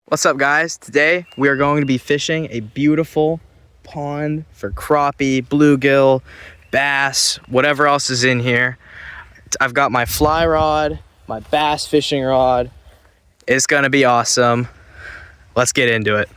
What's up, guys? Today we are going to be fishing a beautiful pond for crappie, bluegill, bass, whatever else is in here. I've got my fly rod, my bass fishing rod. It's gonna be awesome. Let's get into it.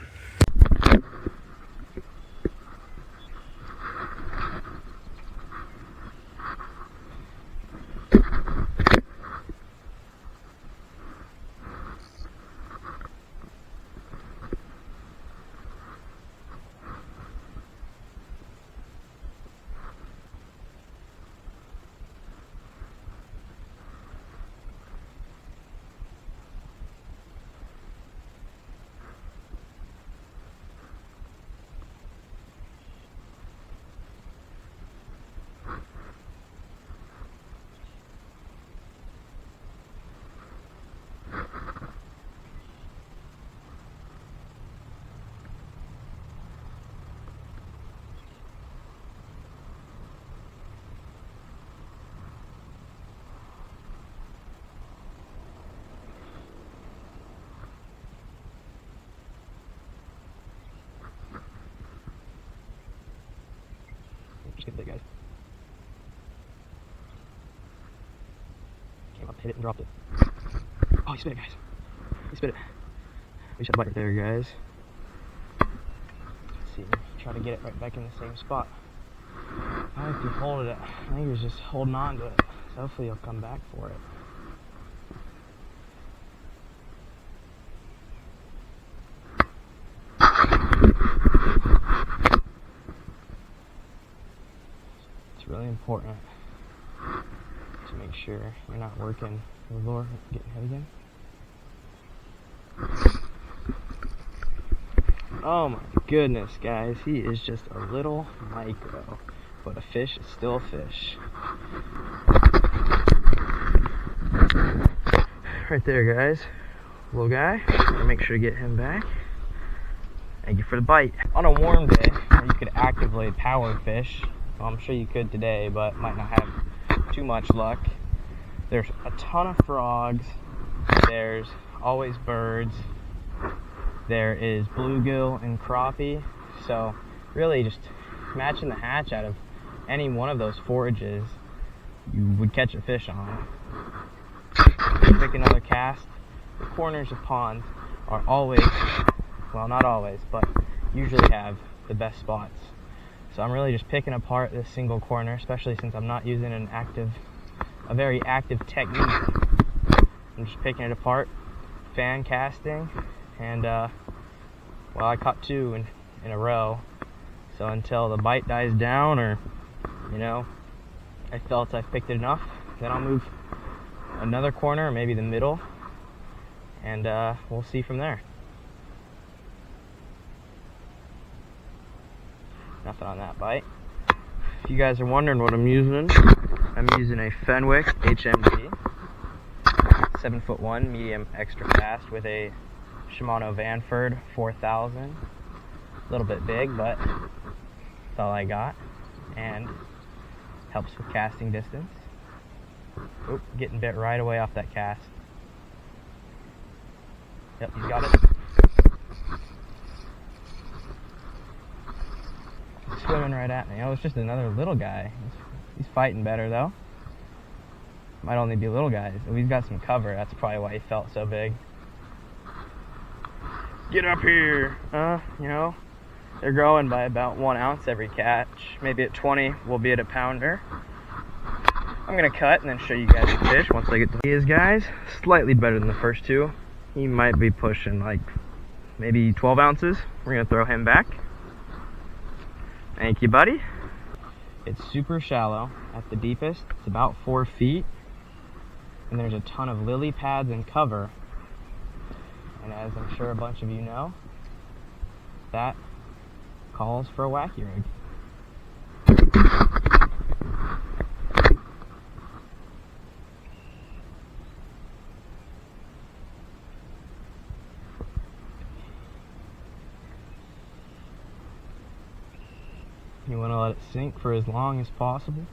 Just get that, guys. Came up, hit it, and dropped it. Oh, he spit it, guys. He spit it. We just had a bite right there, guys. Let's see. Try to get it right back in the same spot. I think he holded it. I think he was just holding on to it. So hopefully he'll come back for it. It's really important to make sure you're not working the lure getting hit again. Oh my goodness, guys, he is just a little micro, but a fish is still a fish. Right there, guys, little guy. Gotta make sure to get him back. Thank you for the bite. On a warm day, where you could actively power fish, well, I'm sure you could today, but might not have too much luck. There's a ton of frogs. There's always birds. There is bluegill and crappie. So really just matching the hatch out of any one of those forages, you would catch a fish on. Pick another cast. The corners of ponds are always, well, not always, but usually have the best spots. So I'm really just picking apart this single corner, especially since I'm not using a very active technique. I'm just picking it apart, fan casting, and well, I caught two in a row. So until the bite dies down, or I felt I've picked it enough, then I'll move another corner, or maybe the middle, and we'll see from there. Nothing on that bite. If you guys are wondering what I'm using a Fenwick HMG 7'1" medium extra fast with a Shimano Vanford 4000. A little bit big, but that's all I got, and helps with casting distance. Oop, getting bit right away off that cast. Yep, he's got it. Swimming right at me. Oh, it's just another little guy. He's fighting better though. Might only be little guys. Oh, he's got some cover. That's probably why he felt so big. Get up here. They're growing by about 1 ounce every catch. Maybe at 20 we'll be at a pounder. I'm gonna cut and then show you guys the fish once I get to these guys. Slightly better than the first two. He might be pushing like maybe 12 ounces. We're gonna throw him back. Thank you, buddy. It's super shallow at the deepest. It's about 4 feet. And there's a ton of lily pads and cover. And as I'm sure a bunch of you know, that calls for a wacky rig. You want to let it sink for as long as possible,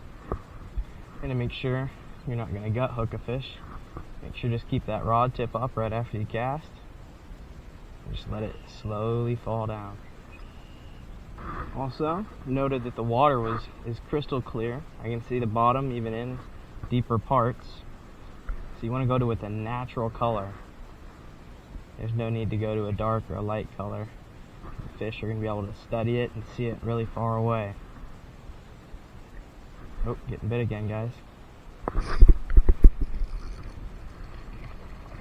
and to make sure you're not going to gut hook a fish, make sure just keep that rod tip up right after you cast. just let it slowly fall down. Also, noted that the water is crystal clear. I can see the bottom even in deeper parts. So you want to go to with a natural color. There's no need to go to a dark or a light color. The fish are going to be able to study it and see it really far away. Oh, getting bit again, guys.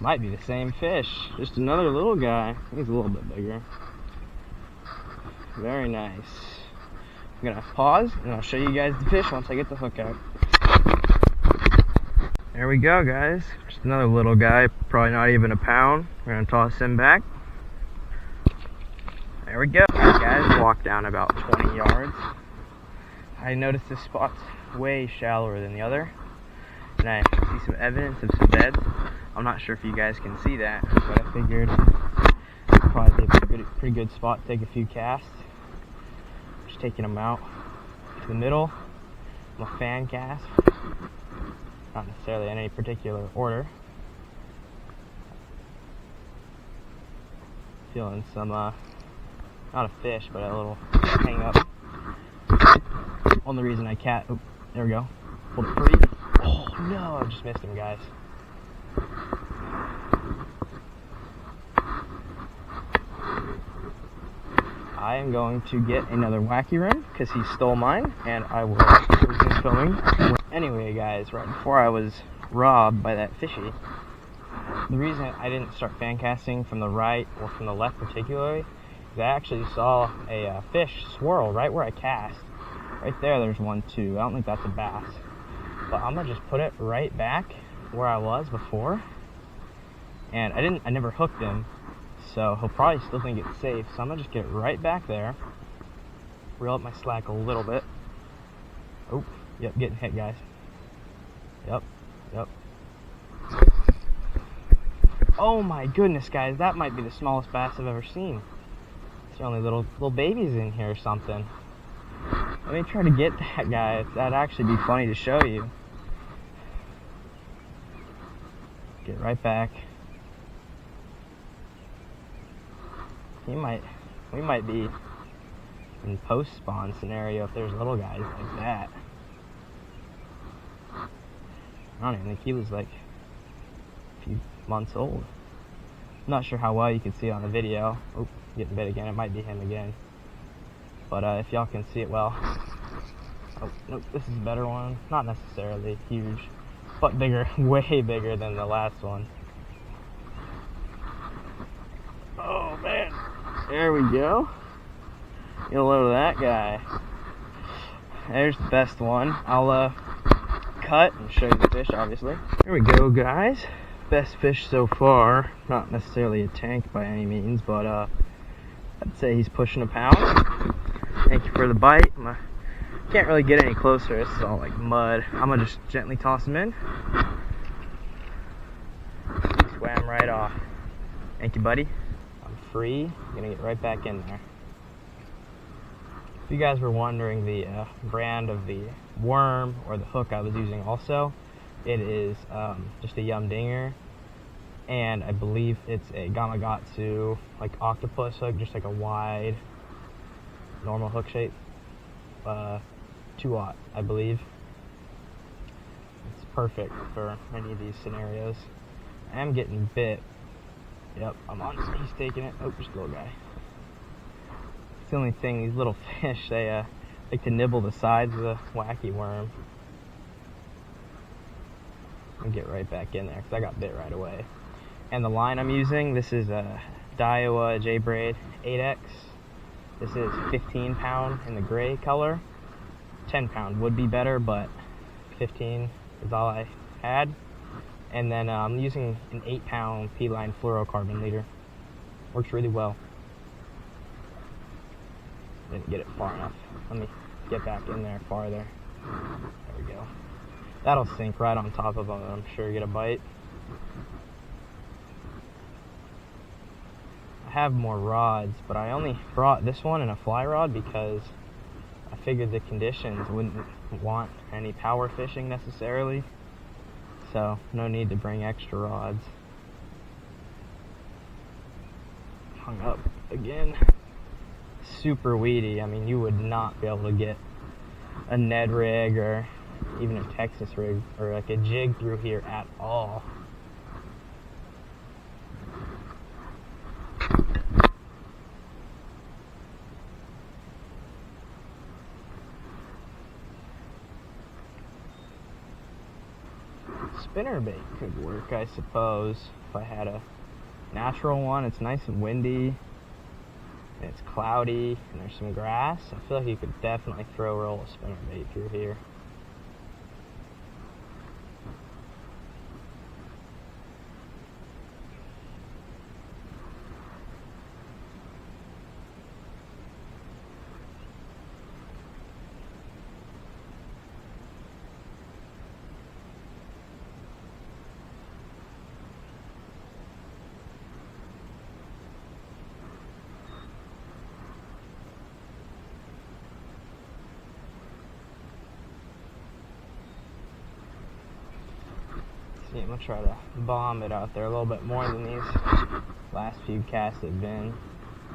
Might be the same fish, just another little guy. He's a little bit bigger. Very nice. I'm gonna pause and I'll show you guys the fish once I get the hook out. There we go, guys. Just another little guy, probably not even a pound. We're gonna toss him back. There we go. Alright, guys, walk down about 20 yards. I noticed this spot's way shallower than the other, and I see some evidence of some beds. I'm not sure if you guys can see that, but I figured it'd probably be a pretty good spot to take a few casts. Just taking them out to the middle. I'm a fan cast, not necessarily in any particular order. Feeling some, not a fish, but a little hang up. Only reason I oh, there we go. Hold it free. Oh no, I just missed him, guys. I am going to get another wacky rim because he stole mine, and I will resume filming. Anyway, guys, right before I was robbed by that fishy, the reason I didn't start fan casting from the right or from the left particularly is I actually saw a fish swirl right where I cast. Right there, there's one too. I don't think that's a bass, but I'm gonna just put it right back where I was before. And I never hooked him, so he'll probably still think it's safe. So I'm gonna just get it right back there, reel up my slack a little bit. Oh, yep, getting hit, guys. Yep. Oh my goodness, guys, that might be the smallest bass I've ever seen. It's only little babies in here or something. Let me try to get that guy. That'd actually be funny to show you. Get right back. We might be in post-spawn scenario if there's little guys like that. I don't even think he was like a few months old. I'm not sure how well you can see it on the video. Oh, getting bit again. It might be him again. But if y'all can see it well. Oh, nope, this is a better one. Not necessarily huge, but bigger, way bigger than the last one. Oh man, there we go. Get a load of that guy. There's the best one. I'll cut and show you the fish, obviously. There we go, guys. Best fish so far. Not necessarily a tank by any means, but I'd say he's pushing a pound. Thank you for the bite. Can't really get any closer. This is all like mud. I'm gonna just gently toss him in. He swam right off. Thank you, buddy. I'm free. I'm gonna get right back in there. If you guys were wondering the brand of the worm or the hook I was using also, it is just a Yum Dinger, and I believe it's a Gamakatsu like octopus hook, just like a wide normal hook shape, 2/0, I believe. It's perfect for any of these scenarios. I am getting bit. Yep, I'm on. He's taking it. Oh, just a little guy. It's the only thing, these little fish, they like to nibble the sides of the wacky worm. I'll get right back in there because I got bit right away. And the line I'm using, this is a Daiwa J-Braid 8X. This is 15 pound in the gray color. 10 pound would be better, but 15 is all I had. And then I'm using an 8 pound P-line fluorocarbon leader. Works really well. Didn't get it far enough. Let me get back in there farther. There we go. That'll sink right on top of them, and I'm sure get a bite. I have more rods, but I only brought this one and a fly rod because I figured the conditions wouldn't want any power fishing necessarily, so no need to bring extra rods. hung up again. Super weedy. I mean, you would not be able to get a Ned rig or even a Texas rig or like a jig through here at all. Spinnerbait could work, I suppose, if I had a natural one. It's nice and windy, and it's cloudy, and there's some grass. I feel like you could definitely throw a roll of spinnerbait through here. I'm gonna try to bomb it out there a little bit more than these last few casts have been.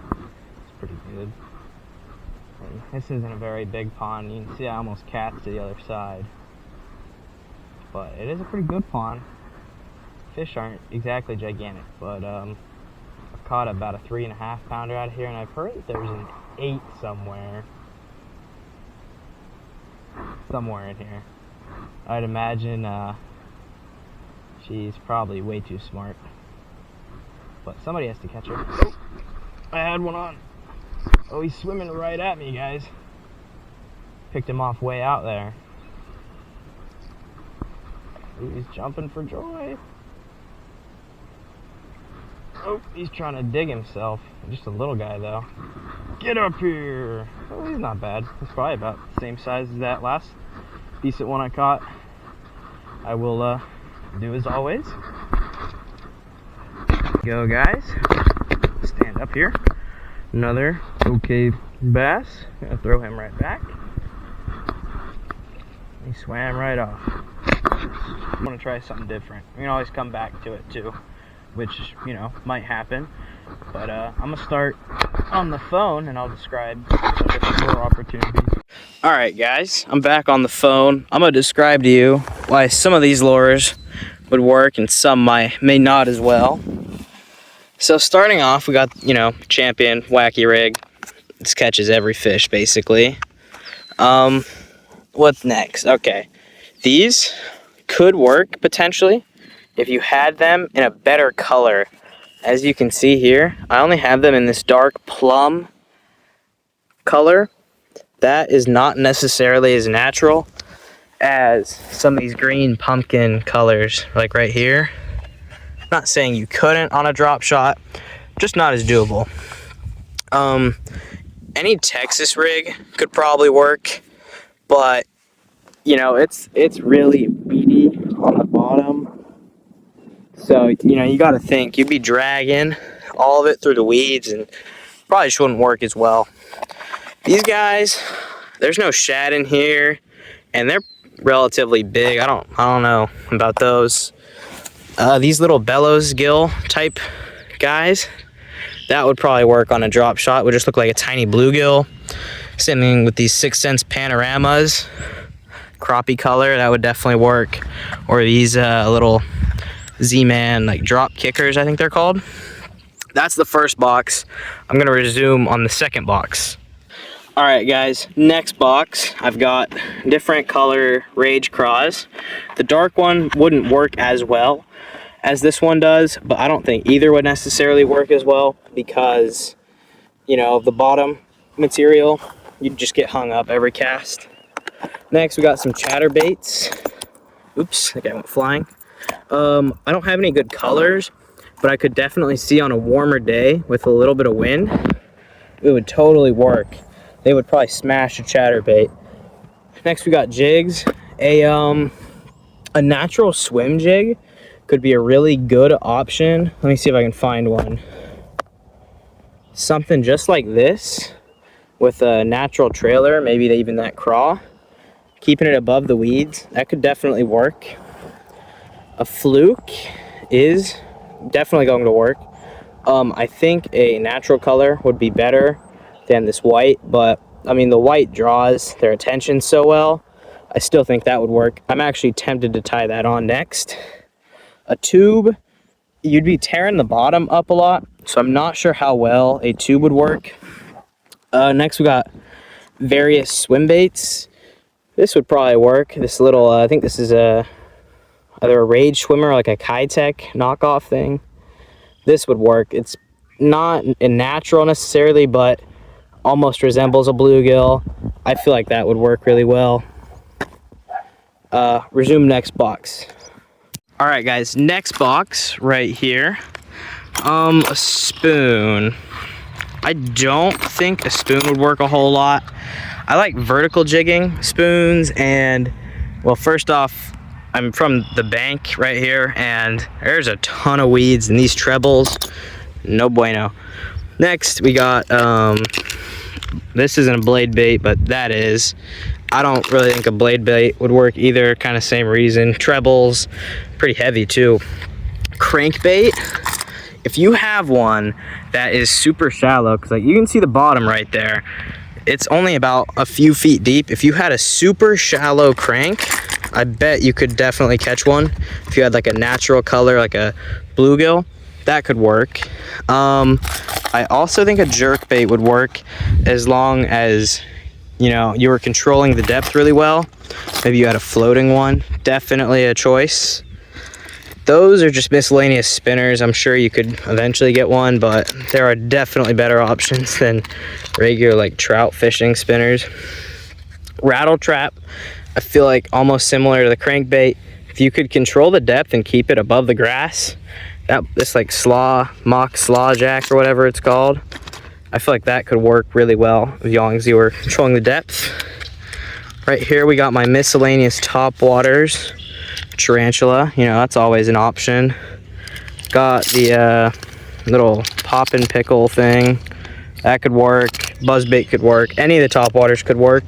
It's pretty good. And this isn't a very big pond. You can see I almost cast to the other side. But it is a pretty good pond. Fish aren't exactly gigantic, but I've caught about a 3.5 pounder out of here, and I've heard that there's an 8 somewhere. Somewhere in here. I'd imagine she's probably way too smart. But somebody has to catch her. Oh, I had one on. Oh, he's swimming right at me, guys. Picked him off way out there. Ooh, he's jumping for joy. Oh, he's trying to dig himself. Just a little guy, though. Get up here. Oh, he's not bad. He's probably about the same size as that last decent one I caught. I will do as always. Go, guys. Stand up here. Another okay bass. Gonna throw him right back. He swam right off. I'm gonna try something different. We can always come back to it too, which, you know, might happen. But I'm gonna start on the phone and I'll describe more opportunities. Alright, guys, I'm back on the phone. I'm gonna describe to you why some of these lures would work and some may not as well. So starting off, we got, you know, Champion wacky rig. This catches every fish basically. What's next? Okay, these could work potentially if you had them in a better color. As you can see here, I only have them in this dark plum color. That is not necessarily as natural as some of these green pumpkin colors, like right here. Not saying you couldn't on a drop shot, just not as doable. Any Texas rig could probably work, but you know, it's really weedy on the bottom. So, you know, you gotta think, you'd be dragging all of it through the weeds and probably just wouldn't work as well. These guys, there's no shad in here, and they're relatively big. I don't know about those. These little bellows gill type guys, that would probably work on a drop shot. Would just look like a tiny bluegill. Same thing with these 6th Sense panoramas, crappie color, that would definitely work. Or these little Z-Man like drop kickers, I think they're called. That's the first box. I'm gonna resume on the second box. All right, guys, next box, I've got different color Rage Craws. The dark one wouldn't work as well as this one does, but I don't think either would necessarily work as well because, you know, the bottom material, you'd just get hung up every cast. Next, we got some chatterbaits. Oops, that guy went flying. I don't have any good colors, but I could definitely see on a warmer day with a little bit of wind, it would totally work. They would probably smash a chatterbait. Next, we got jigs. A natural swim jig could be a really good option. Let me see if I can find one. Something just like this with a natural trailer, maybe even that craw. Keeping it above the weeds, that could definitely work. A fluke is definitely going to work. I think a natural color would be better than this white, but I mean the white draws their attention so well. I still think that would work. I'm actually tempted to tie that on next. A tube, you'd be tearing the bottom up a lot, so I'm not sure how well a tube would work. Next we got various swim baits. This would probably work. This little, I think this is either a Rage swimmer, like a Kitech knockoff thing. This would work. It's not a natural necessarily, but almost resembles a bluegill. I feel like that would work really well. Resume next box. All right, guys, next box right here. A spoon. I don't think a spoon would work a whole lot. I like vertical jigging spoons, and well, first off, I'm from the bank right here, and there's a ton of weeds in these trebles. No bueno. Next, we got, this isn't a blade bait, but that is. I don't really think a blade bait would work either, kind of same reason. Trebles, pretty heavy too. Crankbait, if you have one that is super shallow, because like you can see the bottom right there, it's only about a few feet deep. If you had a super shallow crank, I bet you could definitely catch one. If you had like a natural color, like a bluegill, that could work. I also think a jerk bait would work as long as, you know, you were controlling the depth really well. Maybe you had a floating one, definitely a choice. Those are just miscellaneous spinners. I'm sure you could eventually get one, but there are definitely better options than regular like trout fishing spinners. Rattle trap, I feel like almost similar to the crankbait. If you could control the depth and keep it above the grass, this like mock slaw jack or whatever it's called, I feel like that could work really well as long as you were controlling the depth. Right here we got my miscellaneous top waters. Tarantula, you know, that's always an option. Got the little pop and pickle thing. That could work. Buzzbait could work. Any of the top waters could work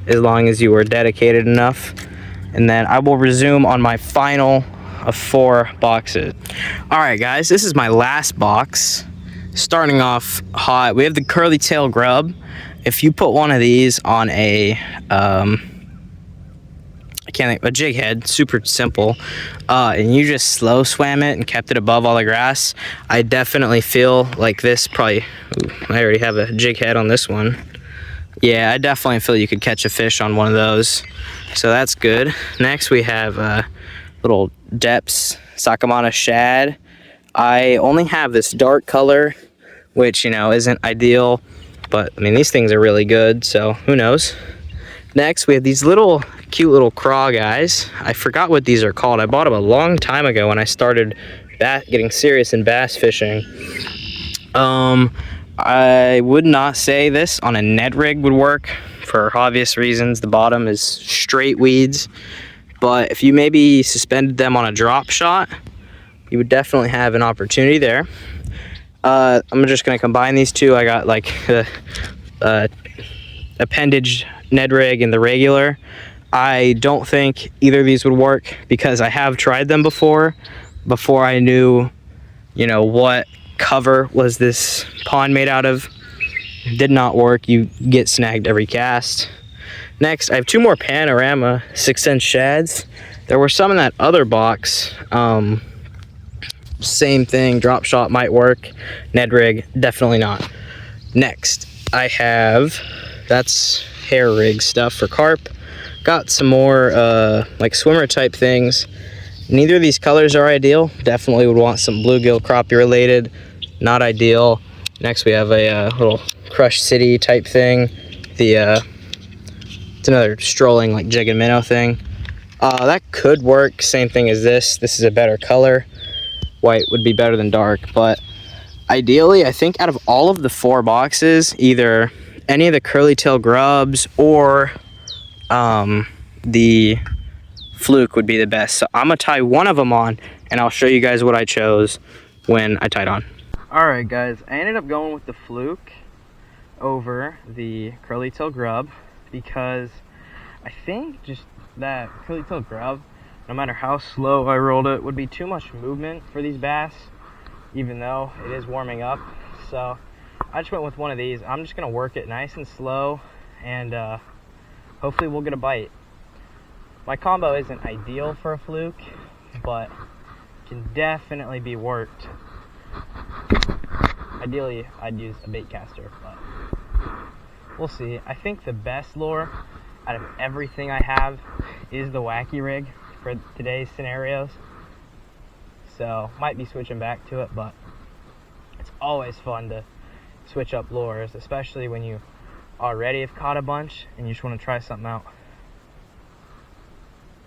as long as you were dedicated enough. And then I will resume on my final of 4 boxes. All right, guys, this is my last box. Starting off hot, we have the curly tail grub. If you put one of these on a a jig head, super simple, and you just slow swam it and kept it above all the grass, I definitely feel like this probably, ooh, I already have a jig head on this one. Yeah, I definitely feel you could catch a fish on one of those, so that's good. Next we have little depths Sakamana shad. I only have this dark color, which, you know, isn't ideal, but I mean these things are really good, so who knows. Next we have these little cute little craw guys. I forgot what these are called. I bought them a long time ago when I started getting serious in bass fishing. I would not say this on a Ned rig would work for obvious reasons. The bottom is straight weeds, but if you maybe suspended them on a drop shot, you would definitely have an opportunity there. I'm just gonna combine these two. I got like the appendage Ned rig and the regular. I don't think either of these would work because I have tried them before I knew, you know, what cover was this pond made out of. Did not work. You get snagged every cast. Next, I have 2 more Panorama 6-inch shads. There were some in that other box. Same thing, drop shot might work. Ned rig, definitely not. Next, I have, that's hair rig stuff for carp. Got some more like swimmer type things. Neither of these colors are ideal. Definitely would want some bluegill crappie related. Not ideal. Next we have a little Crush City type thing. It's another strolling like jig and minnow thing. That could work. Same thing as this. This is a better color. White would be better than dark, but ideally I think out of all of the 4 boxes, either any of the curly tail grubs or the fluke would be the best. So I'm gonna tie one of them on and I'll show you guys what I chose when I tied on. All right, guys, I ended up going with the fluke over the curly tail grub because I think just that curly tail grub, no matter how slow I rolled it, would be too much movement for these bass. even though it is warming up. So I just went with one of these. I'm just gonna work it nice and slow, and hopefully we'll get a bite. My combo isn't ideal for a fluke, but can definitely be worked. Ideally, I'd use a bait caster, but we'll see. I think the best lure out of everything I have is the wacky rig for today's scenarios. So might be switching back to it, but it's always fun to switch up lures, especially when you already have caught a bunch and you just want to try something out.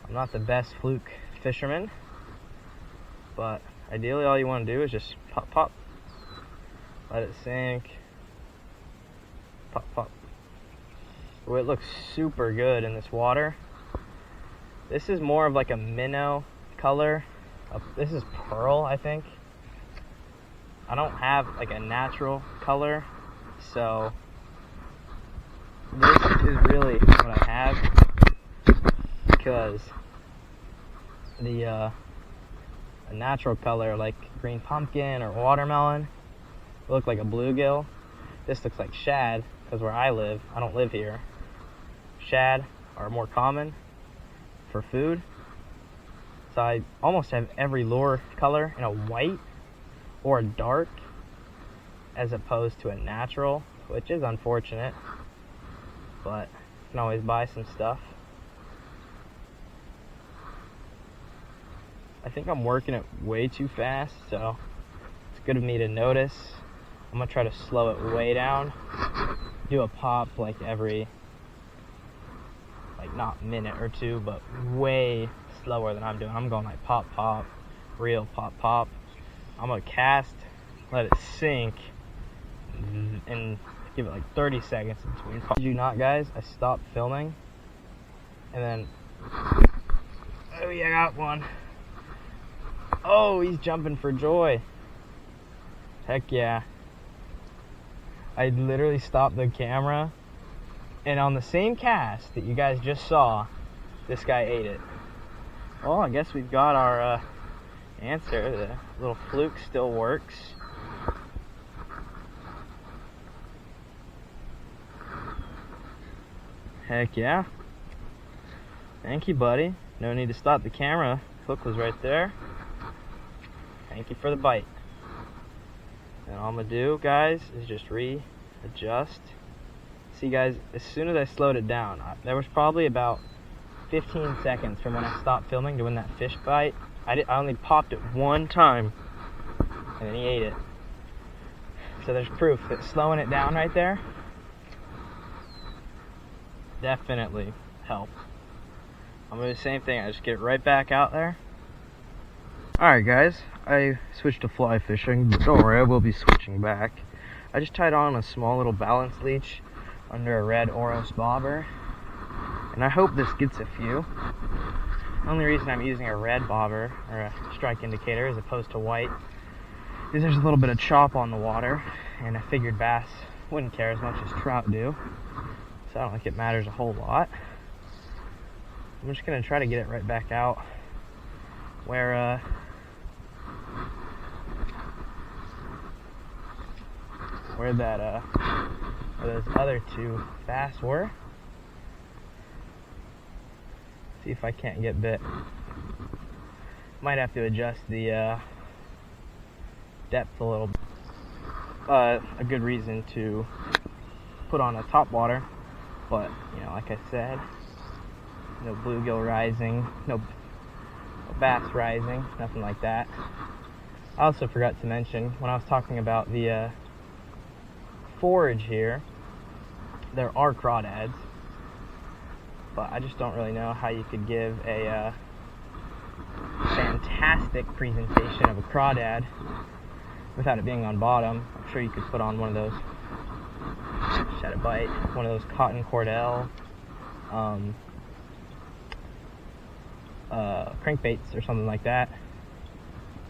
I'm not the best fluke fisherman, but ideally all you want to do is just pop, pop, let it sink, pop, pop. Oh, it looks super good in this water. This is more of like a minnow color. This is pearl, I think. I don't have like a natural color, so this is really what I have, because the a natural color like green pumpkin or watermelon look like a bluegill. This looks like shad, because where I live, I don't live here, shad are more common for food. So I almost have every lure color in a white or a dark as opposed to a natural, which is unfortunate, but you can always buy some stuff. I think I'm working it way too fast, so it's good of me to notice. I'm gonna try to slow it way down, do a pop like every, like not minute or two, but way slower than I'm doing. I'm going like pop, pop, real pop, pop. I'm gonna cast, let it sink, and give it like 30 seconds in between. Did you not, guys? I stopped filming, and then, oh yeah, I got one. Oh, he's jumping for joy. Heck yeah. I literally stopped the camera, and on the same cast that you guys just saw, this guy ate it. Well, I guess we've got our answer. The little fluke still works. Heck yeah. Thank you, buddy. No need to stop the camera. Hook was right there. Thank you for the bite. And all I'm gonna do, guys, is just readjust. See, guys, as soon as I slowed it down, there was probably about 15 seconds from when I stopped filming to when that fish bite. I only popped it one time, and then he ate it. So there's proof that slowing it down right there definitely helped. I'm gonna do the same thing. I just get it right back out there. Alright, guys, I switched to fly fishing, but don't worry, I will be switching back. I just tied on a small little balance leech under a red Oros bobber, and I hope this gets a few. The only reason I'm using a red bobber, or a strike indicator, as opposed to white, is there's a little bit of chop on the water, and I figured bass wouldn't care as much as trout do, so I don't think it matters a whole lot. I'm just going to try to get it right back out where those other two bass were. See if I can't get bit. Might have to adjust the depth a little bit. A good reason to put on a top water, but you know, like I said, no bluegill rising, no bass rising, nothing like that. I also forgot to mention, when I was talking about the forage here, there are crawdads, but I just don't really know how you could give a fantastic presentation of a crawdad without it being on bottom. I'm sure you could put on one of those, shed a bite, one of those cotton cordell crankbaits or something like that.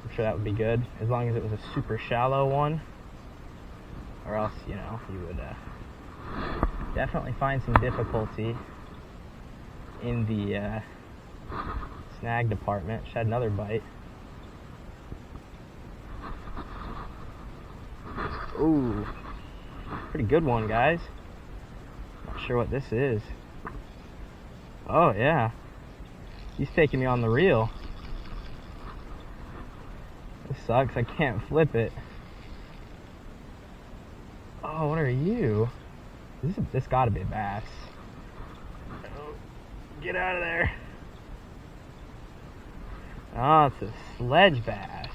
I'm sure that would be good, as long as it was a super shallow one, or else, you know, you would definitely find some difficulty in the snag department. Just had another bite. Ooh, pretty good one, guys. Not sure what this is. Oh yeah, he's taking me on the reel. This sucks, I can't flip it. Oh, what are you? This gotta be a bass. Oh, get out of there. Oh, it's a sledge bass.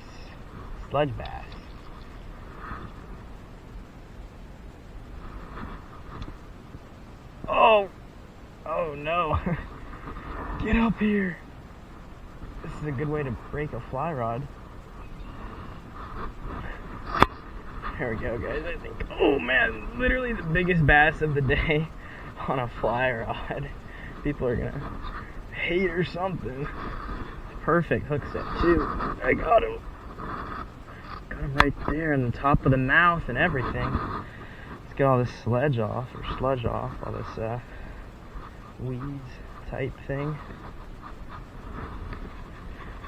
Sledge bass. Oh! Oh no. Get up here. This is a good way to break a fly rod. There we go, guys. I think, oh man, literally the biggest bass of the day on a fly rod. People are gonna hate or something. Perfect hook set too. I got him. Got him right there in the top of the mouth and everything. Let's get all this sludge off, all this weeds type thing.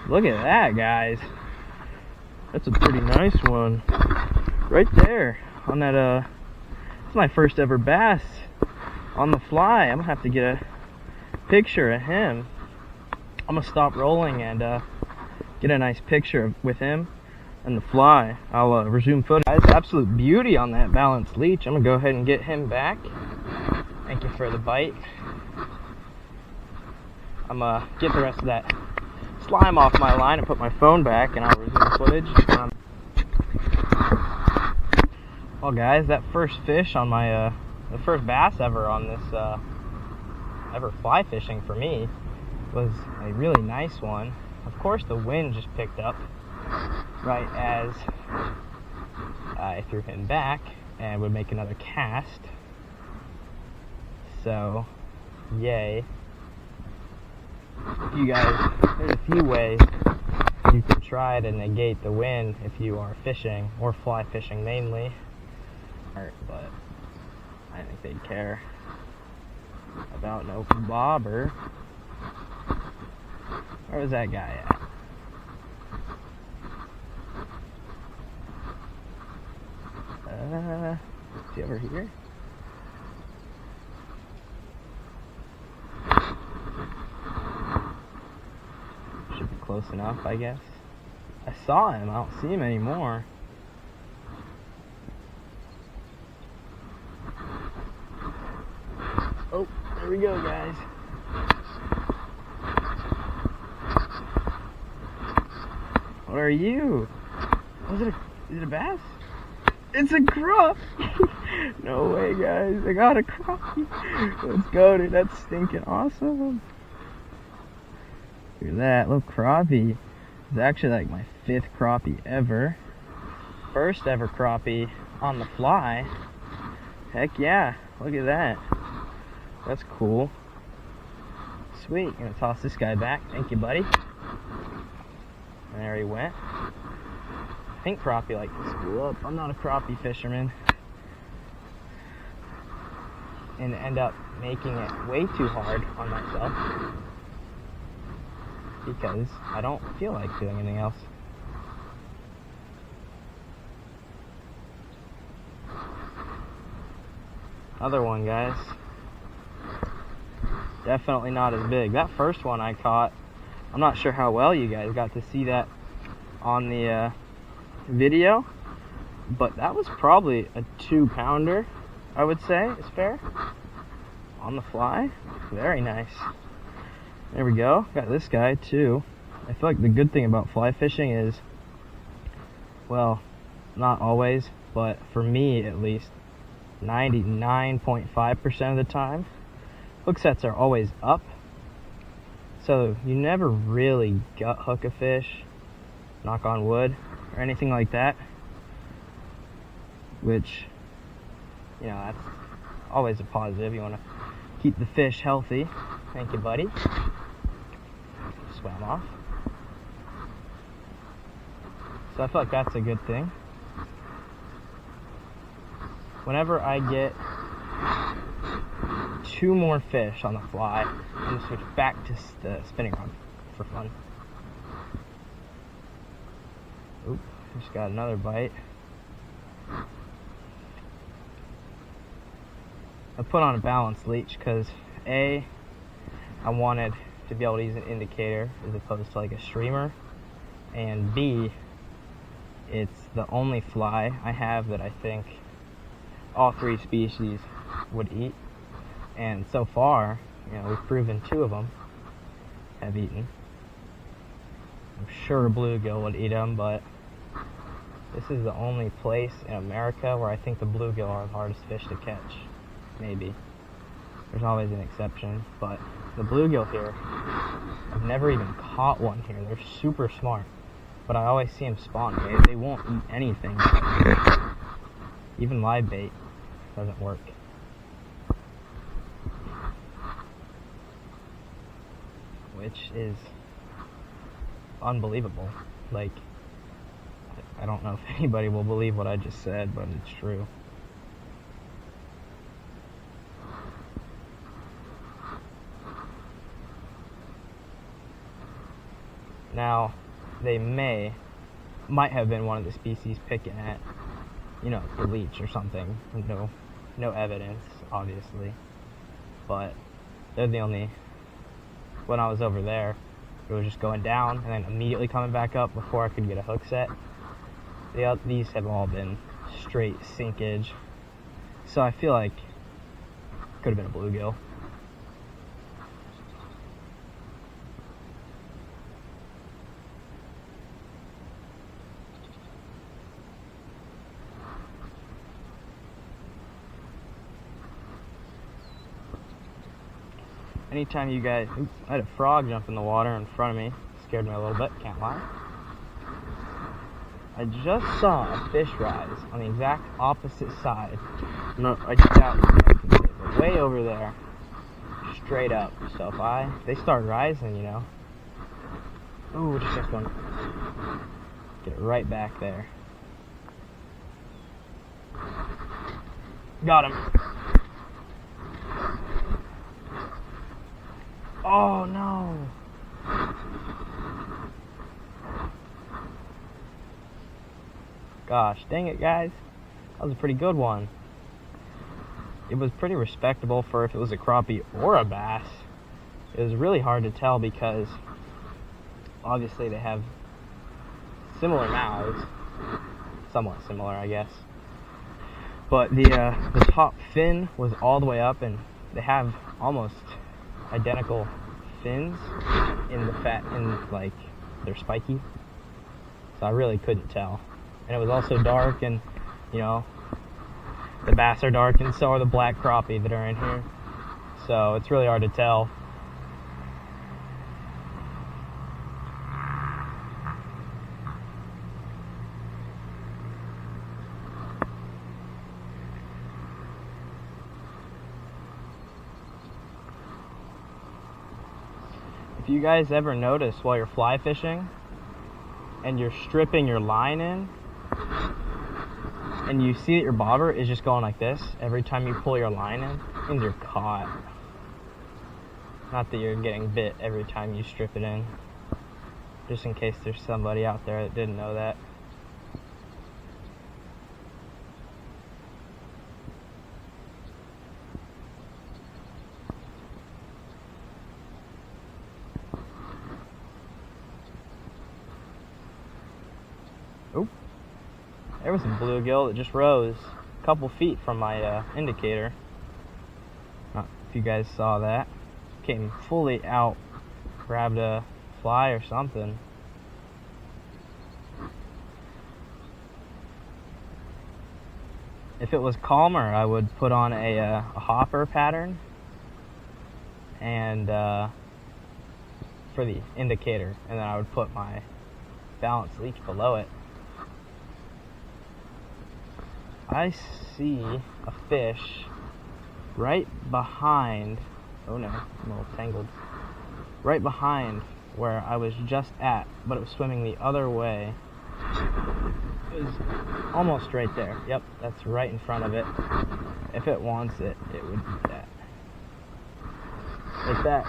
Look at that, guys. That's a pretty nice one. Right there on that, it's my first ever bass on the fly. I'm gonna have to get a picture of him. I'm gonna stop rolling and get a nice picture with him and the fly. I'll resume footage. Guys, absolute beauty on that balanced leech. I'm gonna go ahead and get him back. Thank you for the bite. I'm gonna get the rest of that slime off my line and put my phone back, and I'll resume footage. Well, guys, that first fish on my the first bass ever on this ever fly fishing for me was a really nice one. Of course, the wind just picked up right as I threw him back and would make another cast. So, yay. You guys, there's a few ways you can try to negate the wind if you are fishing, or fly fishing mainly. But I don't think they'd care about an open bobber. Where was that guy at? Is he over here? Should be close enough, I guess. I saw him, I don't see him anymore. Oh, there we go, guys. What are you? Is it a bass? It's a crappie! No way, guys. I got a crappie. Let's go, dude. That's stinking awesome. Look at that. Little crappie. It's actually like my 5th crappie ever. First ever crappie on the fly. Heck yeah. Look at that. That's cool. Sweet. Gonna toss this guy back. Thank you, buddy. And there he went. I think crappie like to school up. I'm not a crappie fisherman. And end up making it way too hard on myself because I don't feel like doing anything else. Another one, guys. Definitely not as big. That first one I caught, I'm not sure how well you guys got to see that on the video, but that was probably a 2-pounder, I would say is fair. On the fly. Very nice. There we go. Got this guy too. I feel like the good thing about fly fishing is, well, not always, but for me at least, 99.5% of the time, hook sets are always up. So you never really gut hook a fish, knock on wood, or anything like that. Which, you know, that's always a positive. You want to keep the fish healthy. Thank you, buddy. Swam off. So I feel like that's a good thing. Whenever I get 2 more fish on the fly, I'm going to switch back to the spinning rod for fun. Oop, just got another bite. I put on a balanced leech because A, I wanted to be able to use an indicator as opposed to like a streamer, and B, it's the only fly I have that I think all three species would eat, and so far, we've proven 2 of them have eaten. I'm sure a bluegill would eat them, but this is the only place in America where I think the bluegill are the hardest fish to catch. Maybe. There's always an exception, but the bluegill here, I've never even caught one here. They're super smart, but I always see them spawn. They won't eat anything. Even live bait doesn't work. Which is unbelievable. Like, I don't know if anybody will believe what I just said, but it's true. Now, they might have been one of the species picking at, the leech or something. No evidence, obviously. But they're the only, when I was over there, it was just going down and then immediately coming back up before I could get a hook set. These have all been straight sinkage. So I feel like it could have been a bluegill. Anytime you guys, I had a frog jump in the water in front of me. Scared me a little bit, can't lie. I just saw a fish rise on the exact opposite side. No, I doubt way over there, straight up. So if they start rising, ooh, just one. Get it right back there. Got him. Oh no. Gosh, dang it, guys. That was a pretty good one. It was pretty respectable for if it was a crappie or a bass. It was really hard to tell because obviously they have similar mouths. Somewhat similar, I guess. But the top fin was all the way up, and they have almost identical fins they're spiky. So I really couldn't tell. And it was also dark, and the bass are dark, and so are the black crappie that are in here. So it's really hard to tell. If you guys ever notice while you're fly fishing and you're stripping your line in and you see that your bobber is just going like this every time you pull your line in, it means you're caught. Not that you're getting bit every time you strip it in. Just in case there's somebody out there that didn't know that. Oop. There was a bluegill that just rose a couple feet from my indicator. Not if you guys saw that. Came fully out, grabbed a fly or something. If it was calmer, I would put on a hopper pattern and for the indicator, and then I would put my balanced leech below it. I see a fish right behind, oh no, I'm a little tangled, right behind where I was just at, but it was swimming the other way. It was almost right there. Yep, that's right in front of it. If it wants it, it would do that. Like that.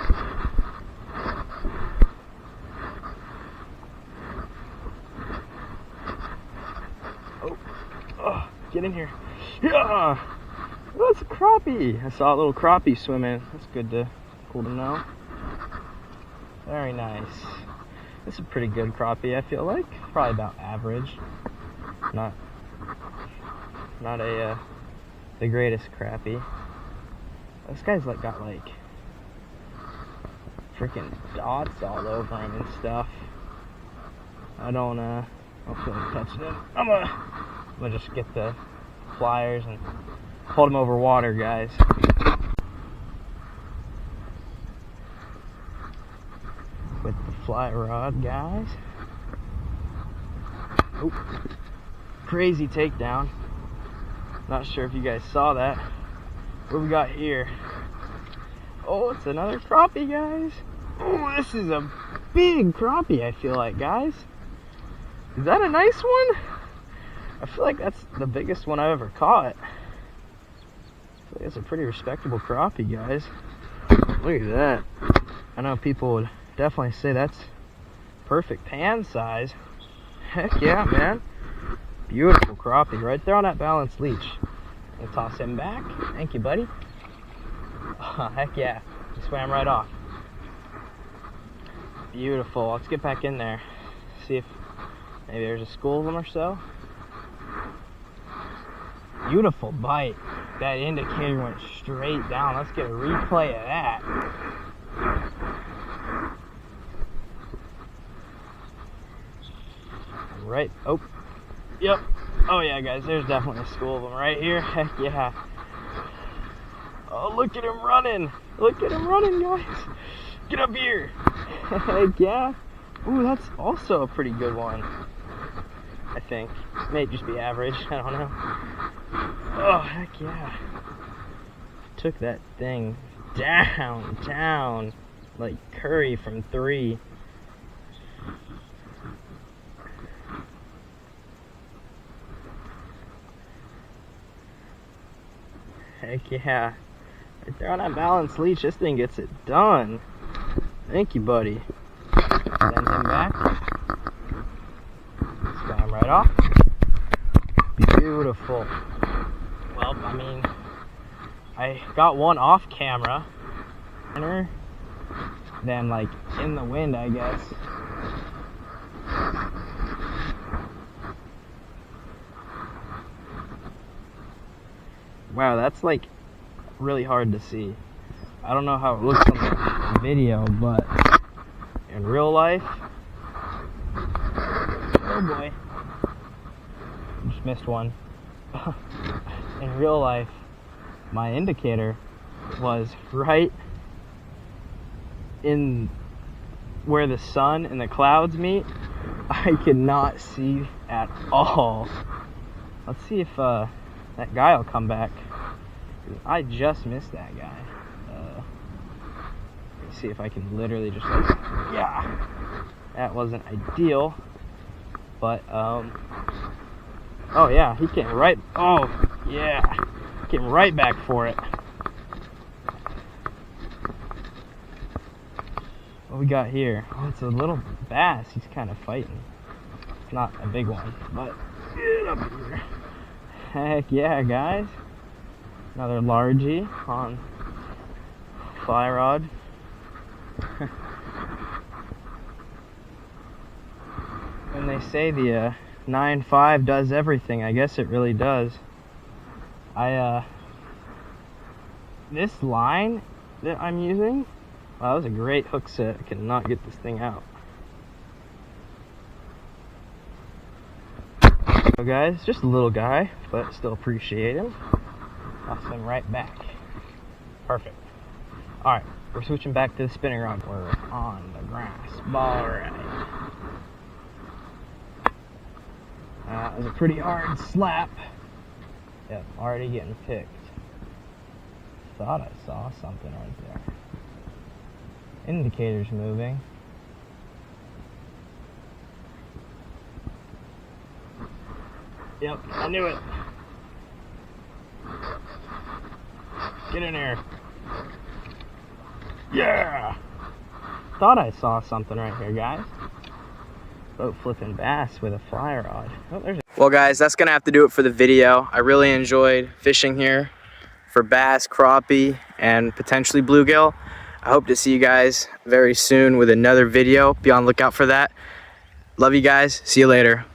Oh, get in here. Yeah! Oh, that's a crappie. I saw a little crappie swimming. That's cool to know. Very nice. This is a pretty good crappie, I feel like. Probably about average. Not the greatest crappie. This guy's got freaking dots all over him and stuff. I don't feel like touching him. I'm gonna just get the pliers and hold him over water, guys. With the fly rod, guys. Oop. Crazy takedown. Not sure if you guys saw that. What we got here? Oh, it's another crappie, guys. Oh, this is a big crappie, I feel like, guys. Is that a nice one? I feel like that's the biggest one I've ever caught. I feel like it's a pretty respectable crappie, guys. Look at that. I know people would definitely say that's perfect pan size. Heck yeah, man. Beautiful crappie right there on that balanced leech. I'll toss him back. Thank you, buddy. Oh, heck yeah. He swam right off. Beautiful. Let's get back in there. See if maybe there's a school of them or so. Beautiful bite. That indicator went straight down. Let's get a replay of that. Right. Oh. Yep. Oh yeah, guys. There's definitely a school of them right here. Heck yeah. Oh, look at him running. Look at him running, guys. Get up here. Heck yeah. Ooh, that's also a pretty good one. I think. May just be average. I don't know. Oh, heck yeah. Took that thing down. Like Curry from 3. Heck yeah. Right there on that balanced leech, this thing gets it done. Thank you, buddy. Send him back. Got him right off. Beautiful. Well, I mean, I got one off camera. Then, like, in the wind, I guess. Wow, that's like really hard to see. I don't know how it looks on the video, but in real life, oh boy, just missed one. In real life, my indicator was right in where the sun and the clouds meet. I could not see at all. Let's see if that guy will come back. I just missed that guy. Let's see if I can literally just like, yeah, that wasn't ideal, but oh yeah, he came right, oh yeah, came right back for it. What we got here? Oh, it's a little bass. He's kind of fighting. It's not a big one, but get up here. Heck yeah, guys. Another largie on fly rod. When they say the 9.5 does everything, I guess it really does. This line that I'm using, wow, that was a great hook set. I cannot get this thing out. So guys, just a little guy, but still appreciate him. Toss him right back. Perfect. Alright, we're switching back to the spinning rod. We're on the grass. Alright. That was a pretty hard slap. Yep, already getting picked. Thought I saw something right there. Indicator's moving. Yep, I knew it. Get in here. Yeah! Thought I saw something right here, guys. Boat flipping bass with a fly rod. Oh, there's a well, guys, that's gonna have to do it for the video. I really enjoyed fishing here for bass, crappie, and potentially bluegill. I hope to see you guys very soon with another video. Be on the lookout for that. Love you guys. See you later.